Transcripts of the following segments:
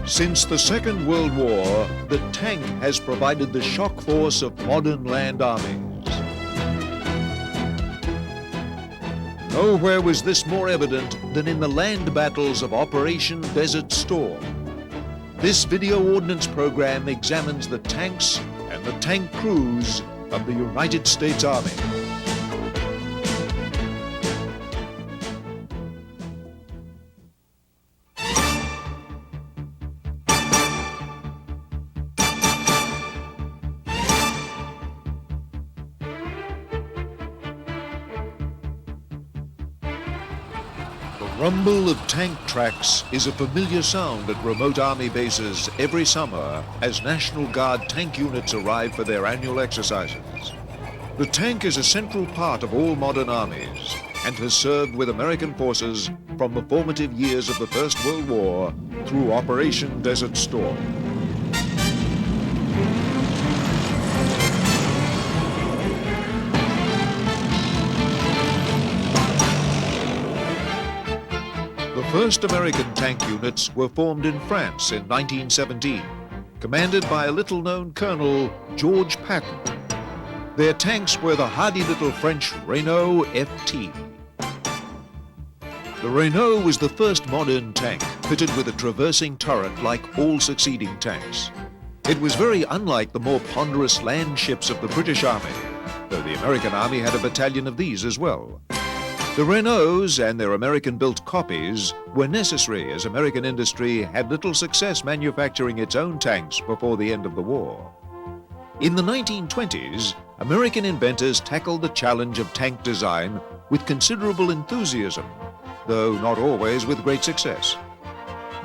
Since the Second World War, the tank has provided the shock force of modern land armies. Nowhere was this more evident than in the land battles of Operation Desert Storm. This video ordnance program examines the tanks and the tank crews of the United States Army. The rumble of tank tracks is a familiar sound at remote army bases every summer as National Guard tank units arrive for their annual exercises. The tank is a central part of all modern armies and has served with American forces from the formative years of the First World War through Operation Desert Storm. The first American tank units were formed in France in 1917, commanded by a little-known Colonel, George Patton. Their tanks were the hardy little French Renault FT. The Renault was the first modern tank fitted with a traversing turret like all succeeding tanks. It was very unlike the more ponderous land ships of the British Army, though the American Army had a battalion of these as well. The Renaults and their American-built copies were necessary as American industry had little success manufacturing its own tanks before the end of the war. In the 1920s, American inventors tackled the challenge of tank design with considerable enthusiasm, though not always with great success.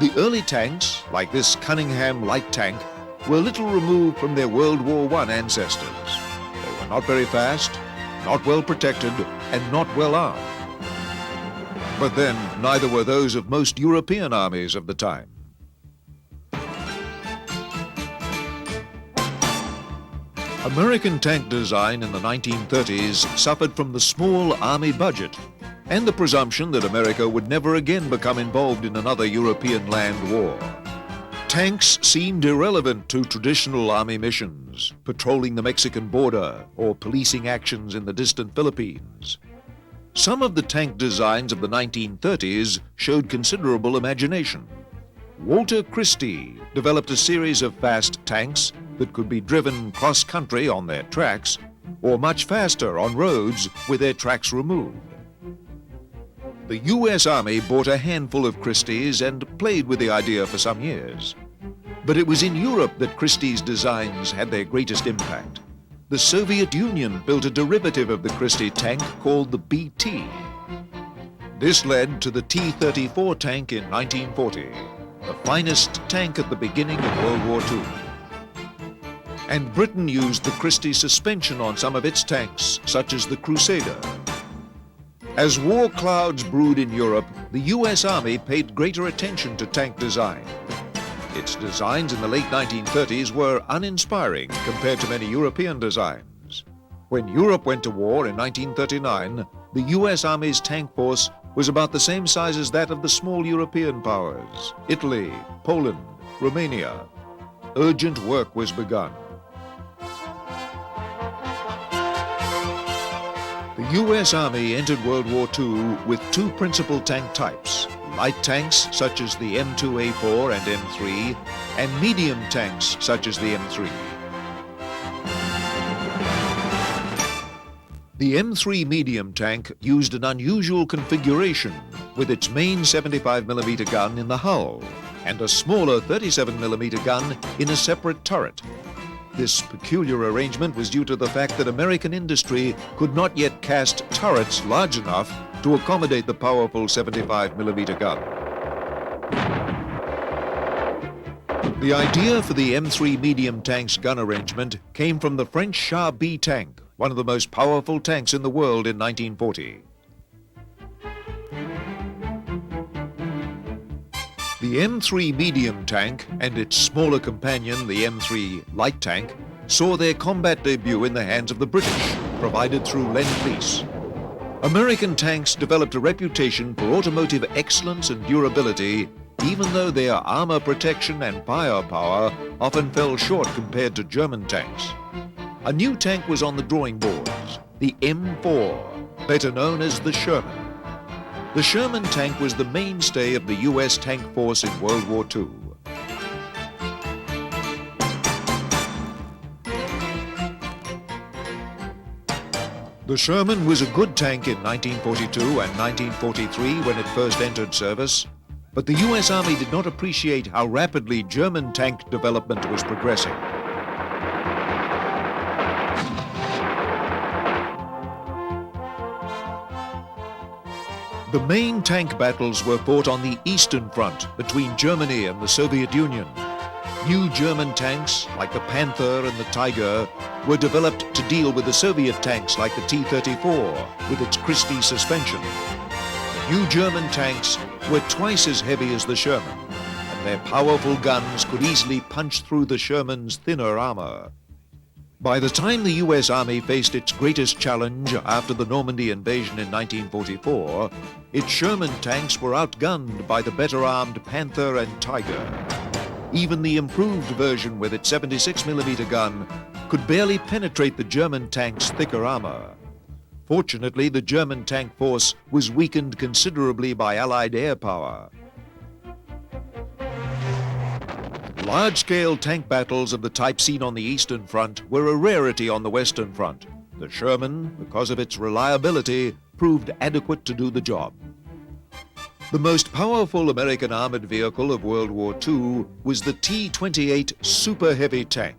The early tanks, like this Cunningham light tank, were little removed from their World War I ancestors. They were not very fast, not well protected, and not well armed. But then, neither were those of most European armies of the time. American tank design in the 1930s suffered from the small army budget and the presumption that America would never again become involved in another European land war. Tanks seemed irrelevant to traditional army missions, patrolling the Mexican border or policing actions in the distant Philippines. Some of the tank designs of the 1930s showed considerable imagination. Walter Christie developed a series of fast tanks that could be driven cross-country on their tracks or much faster on roads with their tracks removed. The U.S. Army bought a handful of Christie's and played with the idea for some years. But it was in Europe that Christie's designs had their greatest impact. The Soviet Union built a derivative of the Christie tank called the BT. This led to the T-34 tank in 1940, the finest tank at the beginning of World War II. And Britain used the Christie suspension on some of its tanks, such as the Crusader. As war clouds brewed in Europe, the U.S. Army paid greater attention to tank design. Its designs in the late 1930s were uninspiring compared to many European designs. When Europe went to war in 1939, the U.S. Army's tank force was about the same size as that of the small European powers, Italy, Poland, Romania. Urgent work was begun. The U.S. Army entered World War II with two principal tank types: light tanks such as the M2A4 and M3, and medium tanks such as the M3. The M3 medium tank used an unusual configuration with its main 75mm gun in the hull and a smaller 37mm gun in a separate turret. This peculiar arrangement was due to the fact that American industry could not yet cast turrets large enough to accommodate the powerful 75mm gun. The idea for the M3 medium tank's gun arrangement came from the French Char B tank, one of the most powerful tanks in the world in 1940. The M3 medium tank and its smaller companion, the M3 light tank, saw their combat debut in the hands of the British, provided through Lend-Lease. American tanks developed a reputation for automotive excellence and durability even though their armor protection and firepower often fell short compared to German tanks. A new tank was on the drawing boards, the M4, better known as the Sherman. The Sherman tank was the mainstay of the US tank force in World War II. The Sherman was a good tank in 1942 and 1943 when it first entered service, but the US Army did not appreciate how rapidly German tank development was progressing. The main tank battles were fought on the Eastern Front between Germany and the Soviet Union. New German tanks, like the Panther and the Tiger, were developed to deal with the Soviet tanks like the T-34 with its Christie suspension. The new German tanks were twice as heavy as the Sherman, and their powerful guns could easily punch through the Sherman's thinner armor. By the time the US Army faced its greatest challenge after the Normandy invasion in 1944, its Sherman tanks were outgunned by the better-armed Panther and Tiger. Even the improved version with its 76mm gun could barely penetrate the German tank's thicker armor. Fortunately, the German tank force was weakened considerably by Allied air power. Large-scale tank battles of the type seen on the Eastern Front were a rarity on the Western Front. The Sherman, because of its reliability, proved adequate to do the job. The most powerful American armored vehicle of World War II was the T-28 Super Heavy tank.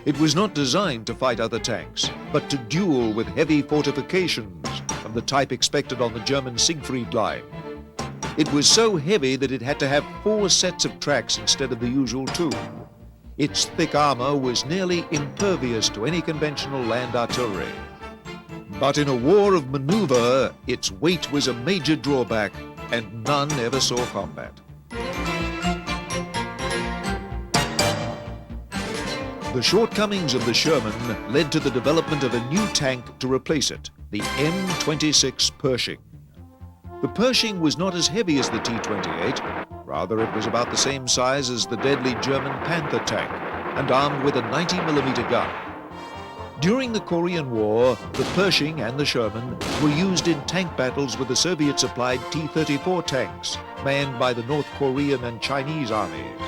It was not designed to fight other tanks, but to duel with heavy fortifications of the type expected on the German Siegfried Line. It was so heavy that it had to have 4 sets of tracks instead of the usual 2. Its thick armor was nearly impervious to any conventional land artillery. But in a war of maneuver, its weight was a major drawback, and none ever saw combat. The shortcomings of the Sherman led to the development of a new tank to replace it, the M26 Pershing. The Pershing was not as heavy as the T-28, rather it was about the same size as the deadly German Panther tank and armed with a 90mm gun. During the Korean War, the Pershing and the Sherman were used in tank battles with the Soviet-supplied T-34 tanks, manned by the North Korean and Chinese armies.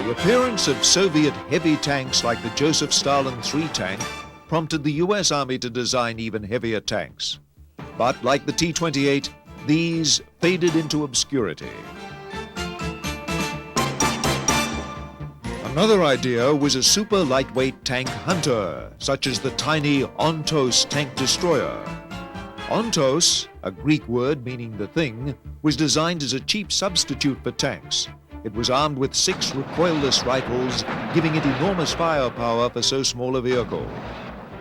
The appearance of Soviet heavy tanks like the Joseph Stalin III tank prompted the US Army to design even heavier tanks. But like the T-28, these faded into obscurity. Another idea was a super lightweight tank hunter, such as the tiny Ontos tank destroyer. Ontos, a Greek word meaning the thing, was designed as a cheap substitute for tanks. It was armed with 6 recoilless rifles, giving it enormous firepower for so small a vehicle.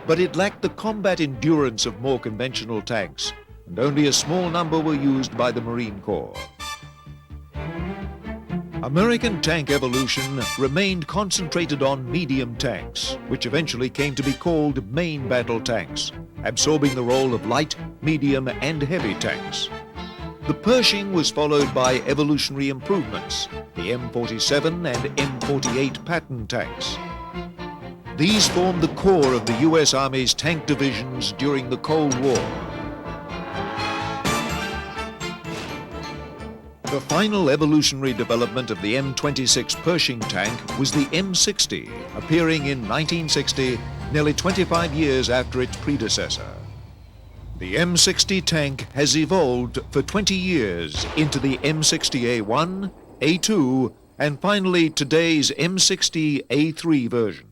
But it lacked the combat endurance of more conventional tanks, and only a small number were used by the Marine Corps. American tank evolution remained concentrated on medium tanks, which eventually came to be called main battle tanks, absorbing the role of light, medium, and heavy tanks. The Pershing was followed by evolutionary improvements, the M47 and M48 Patton tanks. These formed the core of the US Army's tank divisions during the Cold War. The final evolutionary development of the M26 Pershing tank was the M60, appearing in 1960, nearly 25 years after its predecessor. The M60 tank has evolved for 20 years into the M60A1, A2, and finally today's M60A3 versions.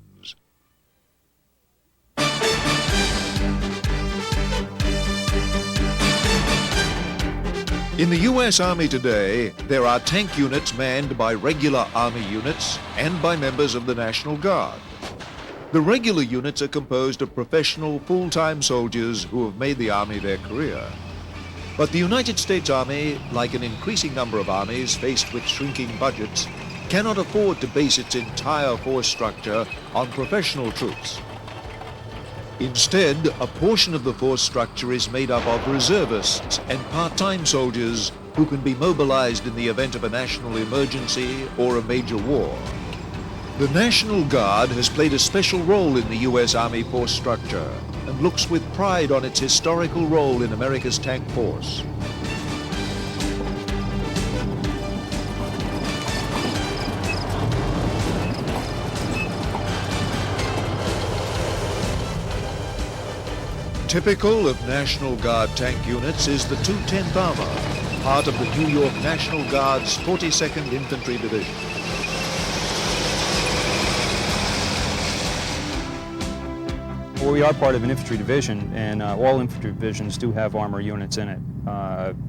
In the US Army today, there are tank units manned by regular Army units and by members of the National Guard. The regular units are composed of professional, full-time soldiers who have made the Army their career. But the United States Army, like an increasing number of armies faced with shrinking budgets, cannot afford to base its entire force structure on professional troops. Instead, a portion of the force structure is made up of reservists and part-time soldiers who can be mobilized in the event of a national emergency or a major war. The National Guard has played a special role in the U.S. Army force structure and looks with pride on its historical role in America's tank force. Typical of National Guard tank units is the 210th Armor, part of the New York National Guard's 42nd Infantry Division. Well, we are part of an infantry division, and all infantry divisions do have armor units in it.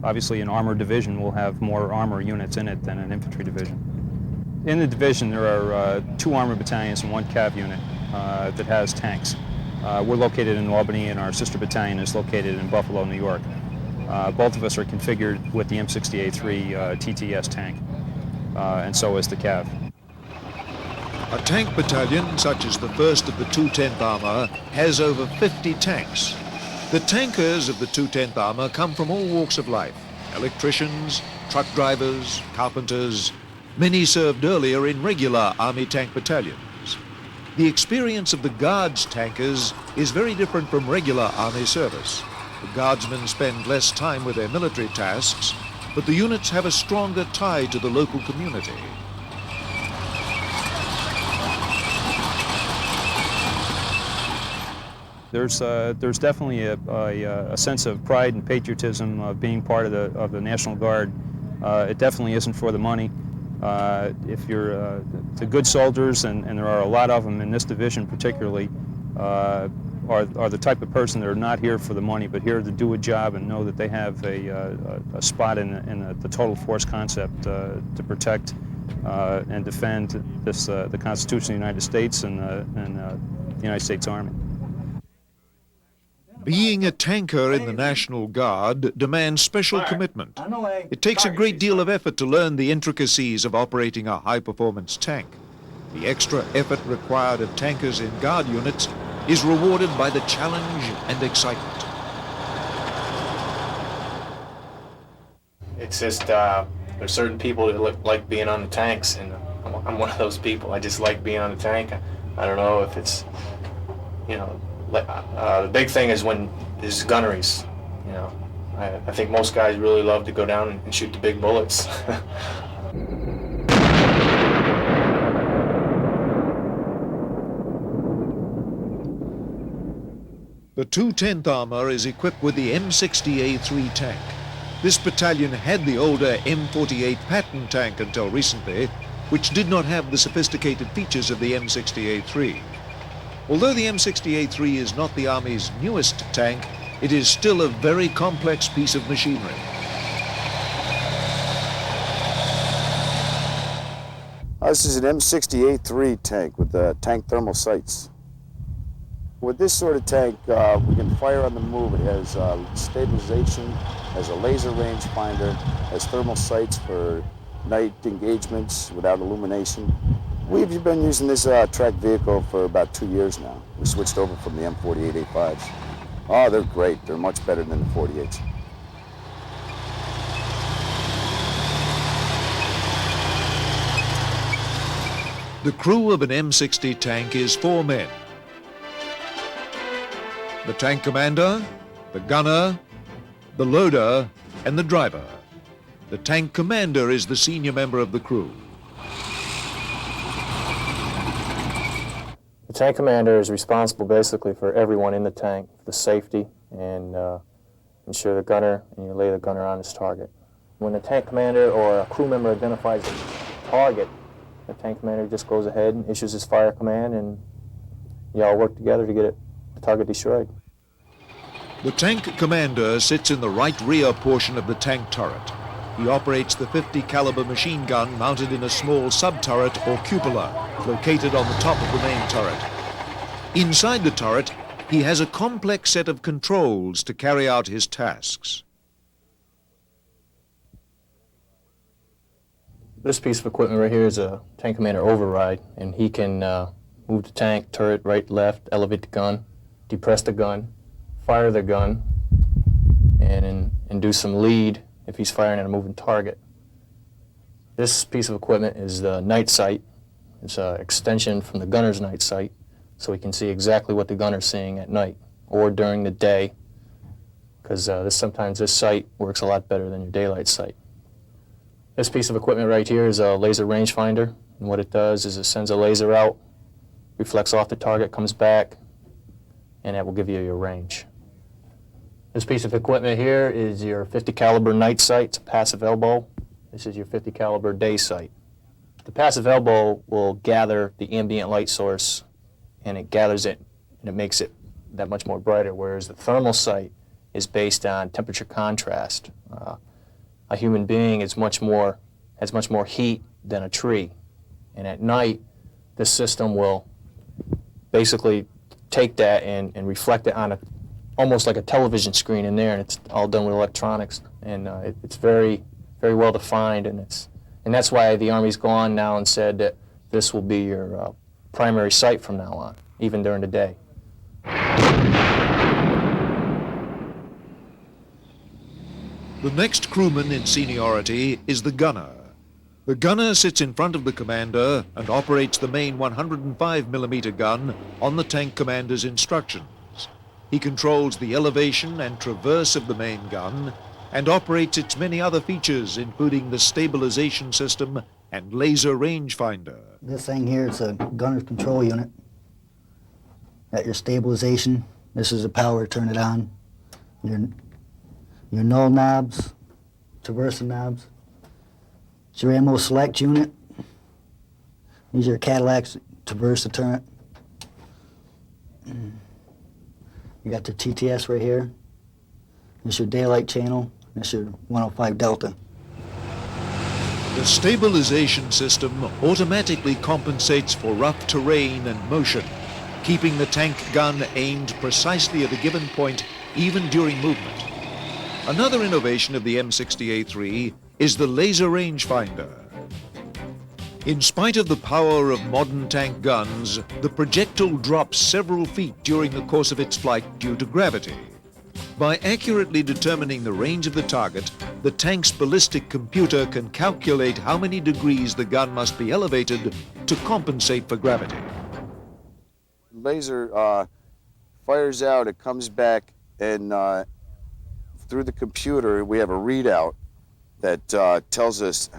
Obviously, an armor division will have more armor units in it than an infantry division. In the division, there are 2 armor battalions and 1 cav unit that has tanks. We're located in Albany, and our sister battalion is located in Buffalo, New York. Both of us are configured with the M60A3 TTS tank, and so is the cav. A tank battalion, such as the 1st of the 210th Armor, has over 50 tanks. The tankers of the 210th Armor come from all walks of life: electricians, truck drivers, carpenters. Many served earlier in regular Army tank battalions. The experience of the Guards tankers is very different from regular Army service. The Guardsmen spend less time with their military tasks, but the units have a stronger tie to the local community. There's definitely a sense of pride and patriotism of being part of the National Guard. It definitely isn't for the money. If you're the good soldiers, and there are a lot of them in this division particularly, are the type of person that are not here for the money, but here to do a job and know that they have a spot in the total force concept to protect and defend the Constitution of the United States and the United States Army. Being a tanker in the National Guard demands special commitment. It takes a great deal of effort to learn the intricacies of operating a high-performance tank. The extra effort required of tankers in Guard units is rewarded by the challenge and excitement. It's just, there's certain people that like being on the tanks, and I'm one of those people. I just like being on the tank. I don't know if it's, you know, the big thing is gunneries. You know, I think most guys really love to go down and shoot the big bullets. The 210th Armor is equipped with the M60A3 tank. This battalion had the older M48 Patton tank until recently, which did not have the sophisticated features of the M60A3. Although the M60A3 is not the Army's newest tank, it is still a very complex piece of machinery. This is an M60A3 tank with tank thermal sights. With this sort of tank, we can fire on the move. It has stabilization, has a laser rangefinder, has thermal sights for night engagements without illumination. We've been using this track vehicle for about 2 years now. We switched over from the M48 A5s. Oh, they're great. They're much better than the 48s. The crew of an M60 tank is 4 men. The tank commander, the gunner, the loader, and the driver. The tank commander is the senior member of the crew. The tank commander is responsible basically for everyone in the tank, the safety, and ensure the gunner, and you lay the gunner on his target. When the tank commander or a crew member identifies a target, the tank commander just goes ahead and issues his fire command, and you all work together to get the target destroyed. The tank commander sits in the right rear portion of the tank turret. He operates the 50 caliber machine gun mounted in a small sub-turret or cupola located on the top of the main turret. Inside the turret, he has a complex set of controls to carry out his tasks. This piece of equipment right here is a tank commander override, and he can move the tank, turret, right, left, elevate the gun. depress the gun, fire the gun, and induce some lead if he's firing at a moving target. This piece of equipment is the night sight. It's an extension from the gunner's night sight, so we can see exactly what the gunner's seeing at night or during the day, because sometimes this sight works a lot better than your daylight sight. This piece of equipment right here is a laser rangefinder, and what it does is it sends a laser out, reflects off the target, comes back, and that will give you your range. This piece of equipment here is your 50 caliber night sight. It's a passive elbow. This is your 50 caliber day sight. The passive elbow will gather the ambient light source, and it gathers it and it makes it that much more brighter, whereas the thermal sight is based on temperature contrast. A human being has much more heat than a tree, and at night this system will basically take that and reflect it on almost like a television screen in there, and it's all done with electronics, and it's very, very well defined, and that's why the Army's gone now and said that this will be your primary sight from now on, even during the day. The next crewman in seniority is the gunner. The gunner sits in front of the commander and operates the main 105mm gun on the tank commander's instructions. He controls the elevation and traverse of the main gun and operates its many other features, including the stabilization system and laser rangefinder. This thing here is a gunner's control unit. Got your stabilization. This is the power, turn it on. Your null knobs, traverse knobs. It's your ammo select unit. These are your Cadillac's traverse turret. You got the TTS right here. This is your daylight channel. This is your 105 Delta. The stabilization system automatically compensates for rough terrain and motion, keeping the tank gun aimed precisely at a given point, even during movement. Another innovation of the M60A3 is the laser rangefinder. In spite of the power of modern tank guns, the projectile drops several feet during the course of its flight due to gravity. By accurately determining the range of the target, the tank's ballistic computer can calculate how many degrees the gun must be elevated to compensate for gravity. Laser fires out, it comes back, and through the computer we have a readout that tells us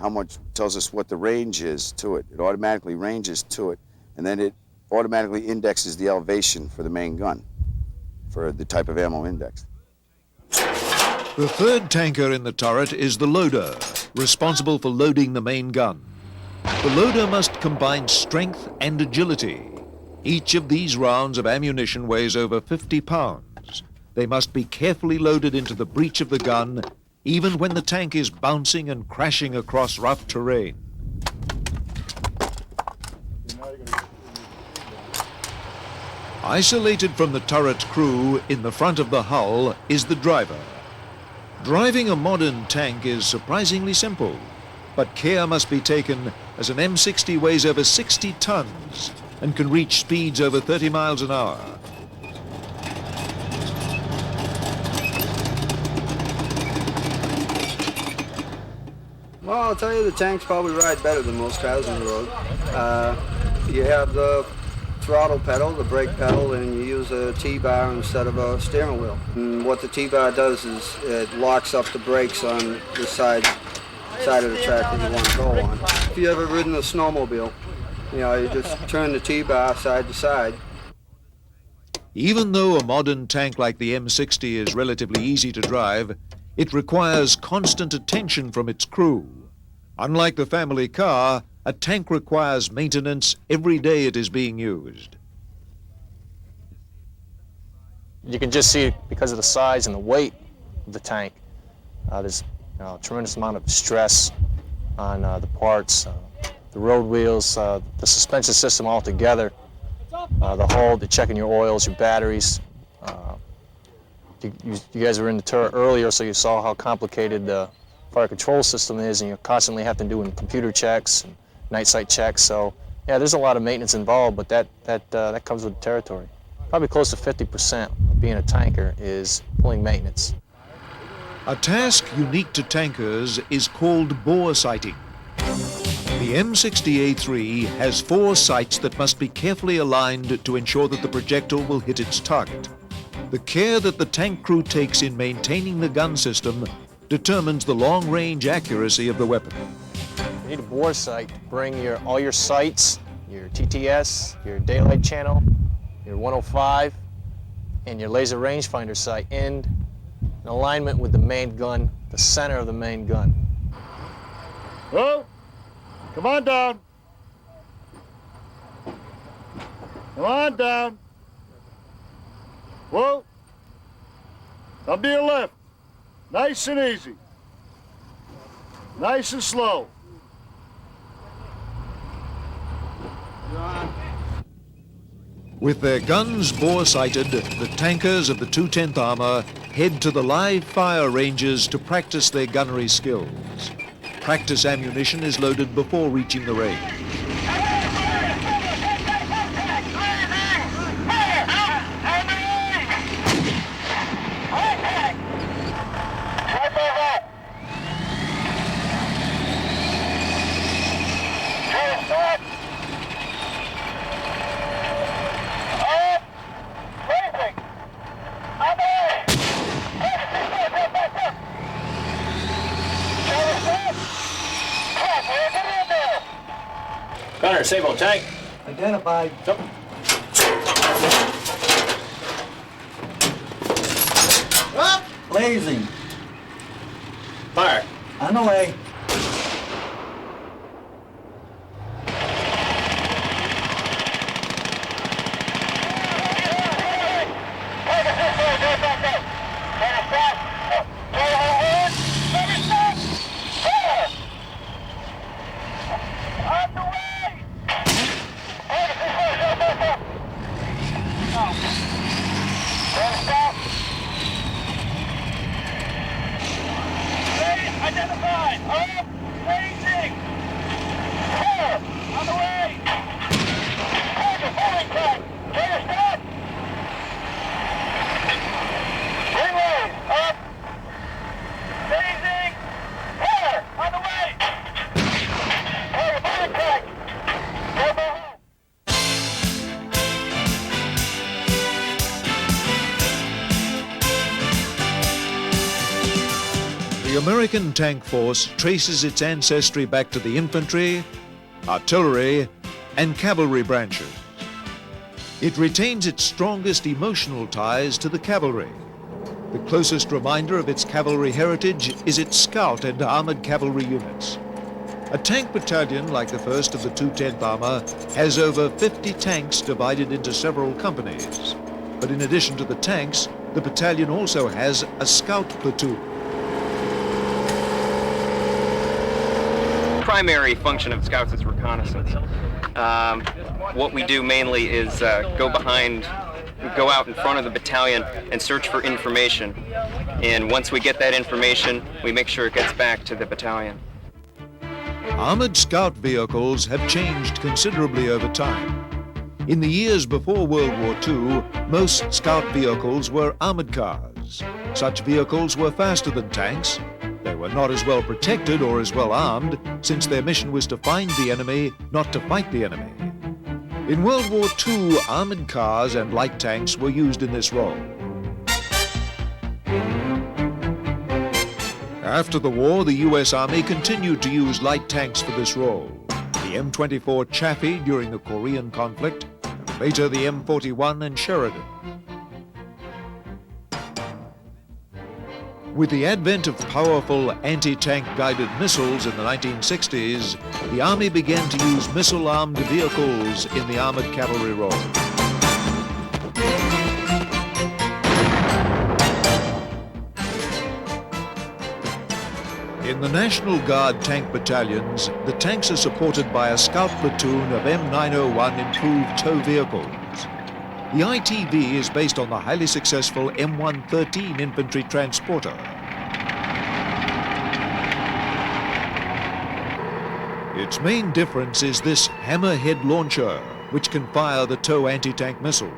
what the range is to it. It automatically ranges to it, and then it automatically indexes the elevation for the main gun, for the type of ammo index. The third tanker in the turret is the loader, responsible for loading the main gun. The loader must combine strength and agility. Each of these rounds of ammunition weighs over 50 pounds. They must be carefully loaded into the breech of the gun, even when the tank is bouncing and crashing across rough terrain. Isolated from the turret crew in the front of the hull is the driver. Driving a modern tank is surprisingly simple, but care must be taken as an M60 weighs over 60 tons and can reach speeds over 30 miles an hour. Well, I'll tell you, the tanks probably ride better than most cars on the road. You have the throttle pedal, the brake pedal, and you use a T-bar instead of a steering wheel. And what the T-bar does is it locks up the brakes on the side of the track that you want to go on. If you ever ridden a snowmobile, you just turn the T-bar side to side. Even though a modern tank like the M60 is relatively easy to drive, it requires constant attention from its crew. Unlike the family car, a tank requires maintenance every day it is being used. You can just see, because of the size and the weight of the tank, there's a tremendous amount of stress on the parts, the road wheels, the suspension system altogether, the hull, the checking your oils, your batteries. You guys were in the turret earlier, so you saw how complicated the fire control system is, and you're constantly having to do computer checks and night sight checks. So yeah, there's a lot of maintenance involved, but that comes with the territory. Probably close to 50% of being a tanker is pulling maintenance. A task unique to tankers is called bore sighting. The M60A3 has 4 sights that must be carefully aligned to ensure that the projectile will hit its target. The care that the tank crew takes in maintaining the gun system determines the long-range accuracy of the weapon. You need a bore sight to bring all your sights, your TTS, your daylight channel, your 105, and your laser rangefinder sight in alignment with the main gun, the center of the main gun. Whoa! Come on down. Come on down. Whoa. Come to your left. Nice and easy. Nice and slow. With their guns bore-sighted, the tankers of the 210th Armour head to the live fire ranges to practice their gunnery skills. Practice ammunition is loaded before reaching the range. Gunner, Sable, tank. Identified. Jump. Up! Blazing. Fire. On the way. Identified! Up! Racing! Fire! On the way! Target falling track! Clear stop! Relays! Up! Racing! Fire! On the way! Target falling track! Go behind! The American tank force traces its ancestry back to the infantry, artillery, and cavalry branches. It retains its strongest emotional ties to the cavalry. The closest reminder of its cavalry heritage is its scout and armored cavalry units. A tank battalion like the 1st of the 210th Armour has over 50 tanks divided into several companies. But in addition to the tanks, the battalion also has a scout platoon. Primary function of scouts is reconnaissance. What we do mainly is go out in front of the battalion and search for information. And once we get that information, we make sure it gets back to the battalion. Armored scout vehicles have changed considerably over time. In the years before World War II, most scout vehicles were armored cars. Such vehicles were faster than tanks. They were not as well protected or as well armed, since their mission was to find the enemy, not to fight the enemy. In World War II, armored cars and light tanks were used in this role. After the war, the U.S. Army continued to use light tanks for this role. The M24 Chaffee during the Korean conflict, and later the M41 and Sheridan. With the advent of powerful anti-tank guided missiles in the 1960s, the Army began to use missile-armed vehicles in the armored cavalry role. In the National Guard tank battalions, the tanks are supported by a scout platoon of M901 improved tow vehicles. The ITV is based on the highly successful M113 infantry transporter. Its main difference is this hammerhead launcher, which can fire the tow anti-tank missile.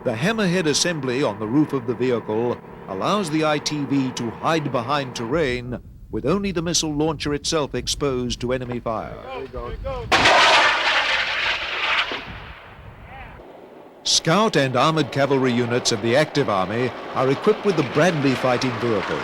The hammerhead assembly on the roof of the vehicle allows the ITV to hide behind terrain with only the missile launcher itself exposed to enemy fire. Scout and armored cavalry units of the active army are equipped with the Bradley fighting vehicle.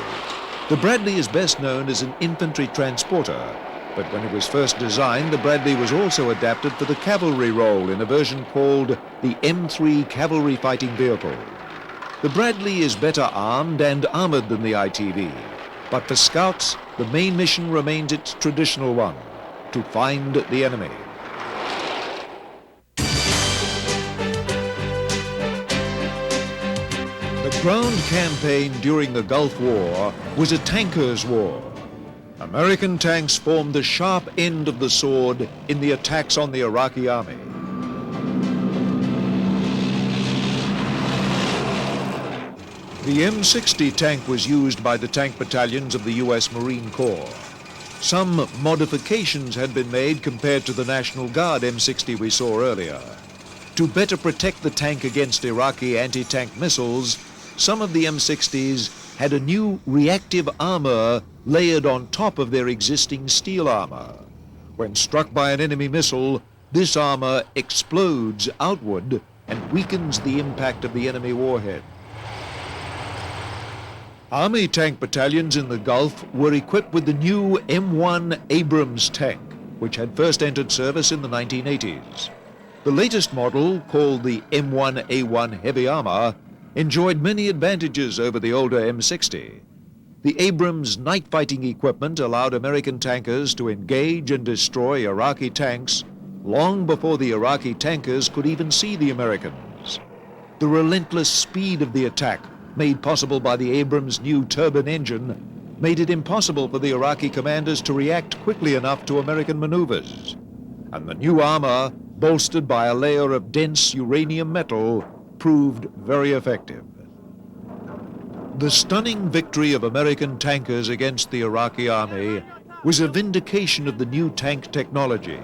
The Bradley is best known as an infantry transporter, but when it was first designed, the Bradley was also adapted for the cavalry role in a version called the M3 cavalry fighting vehicle. The Bradley is better armed and armored than the ITV, but for scouts, the main mission remains its traditional one, to find the enemy. The ground campaign during the Gulf War was a tankers' war. American tanks formed the sharp end of the sword in the attacks on the Iraqi army. The M60 tank was used by the tank battalions of the U.S. Marine Corps. Some modifications had been made compared to the National Guard M60 we saw earlier. To better protect the tank against Iraqi anti-tank missiles, some of the M60s had a new reactive armor layered on top of their existing steel armor. When struck by an enemy missile, this armor explodes outward and weakens the impact of the enemy warhead. Army tank battalions in the Gulf were equipped with the new M1 Abrams tank, which had first entered service in the 1980s. The latest model, called the M1A1 Heavy Armor, enjoyed many advantages over the older M60. The Abrams night fighting equipment allowed American tankers to engage and destroy Iraqi tanks long before the Iraqi tankers could even see the Americans. The relentless speed of the attack, made possible by the Abrams' new turbine engine, made it impossible for the Iraqi commanders to react quickly enough to American maneuvers. And the new armor, bolstered by a layer of dense uranium metal, proved very effective. The stunning victory of American tankers against the Iraqi army was a vindication of the new tank technology.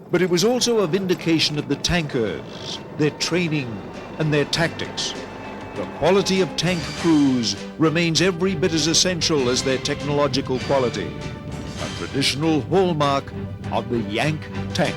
But it was also a vindication of the tankers, their training, and their tactics. The quality of tank crews remains every bit as essential as their technological quality, a traditional hallmark of the Yank Tank.